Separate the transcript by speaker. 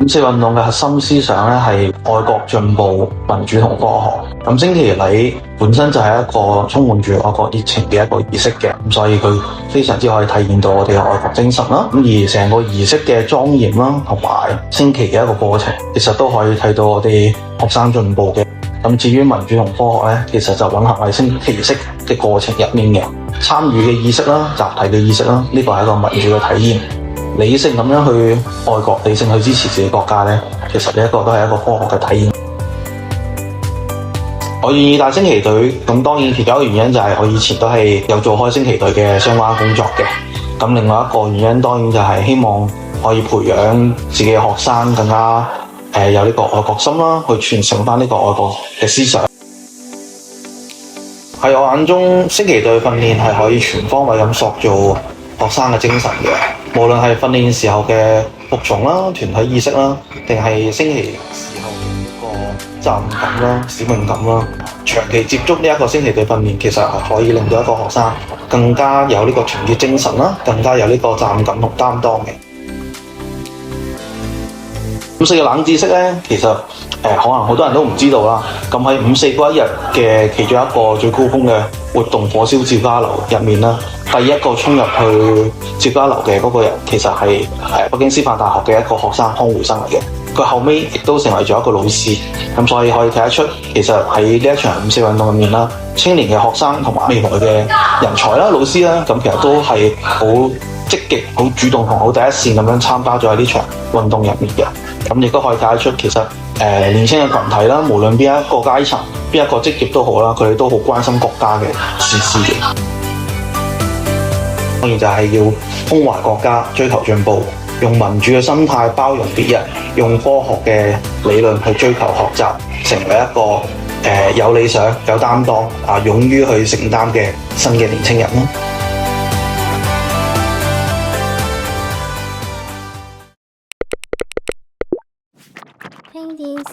Speaker 1: 四運動嘅核心思想咧係愛國進步、民主同科學。咁升旗禮本身就係一個充滿住愛國熱情嘅一個儀式嘅，咁所以佢非常之可以體現到我哋嘅愛國精神啦。咁而成個儀式嘅莊嚴啦，同埋升旗嘅一個過程，其實都可以睇到我哋學生進步嘅。咁至於民主同科學咧，其實就混合喺升旗儀式嘅過程入面嘅參與嘅意識啦、集體嘅意識啦，呢個係一個民主嘅體驗。理性咁樣去愛國，理性去支持自己國家咧，其實呢一個都係一個科學嘅體驗。我願意帶升旗隊，咁當然其中一個原因就係我以前都係有做開升旗隊嘅相關工作嘅。咁另外一個原因當然就係希望可以培養自己嘅學生更加有呢個愛國心啦，去傳承翻呢個愛國嘅思想。喺我眼中，升旗隊訓練係可以全方位咁塑造學生嘅精神嘅，無論係訓練時候嘅服從啦、團體意識啦，定係升旗時候嘅一個責任感啦、使命感啦，長期接觸呢一個升旗隊訓練，其實係可以令到一個學生更加有呢個團結精神啦，更加有呢個責任感同擔當嘅。五四嘅冷知識咧，其實可能好多人都唔知道啦。咁喺五四嗰一日嘅其中一個最高峰嘅活動火燒趙家樓入面啦，第一個衝入去趙家樓嘅嗰個人，其實係北京師範大學嘅一個學生康回生嚟嘅。佢後尾亦都成為咗一個老師。咁所以可以睇得出，其實喺呢一場五四運動入面啦，青年嘅學生同埋未來嘅人才啦、老師啦，咁其實都係好積極、好主動同好第一線咁樣參加咗喺呢場運動入面嘅。咁亦都可以睇得出，其實年輕嘅群體啦，無論邊一個階層、邊一個職業都好啦，佢哋都好關心國家嘅事嘅。當然就係要胸懷國家、追求進步，用民主嘅心態包容別人，用科學嘅理論去追求學習，成為一個有理想、有擔當勇於去承擔嘅新嘅年輕人咯。
Speaker 2: Paintings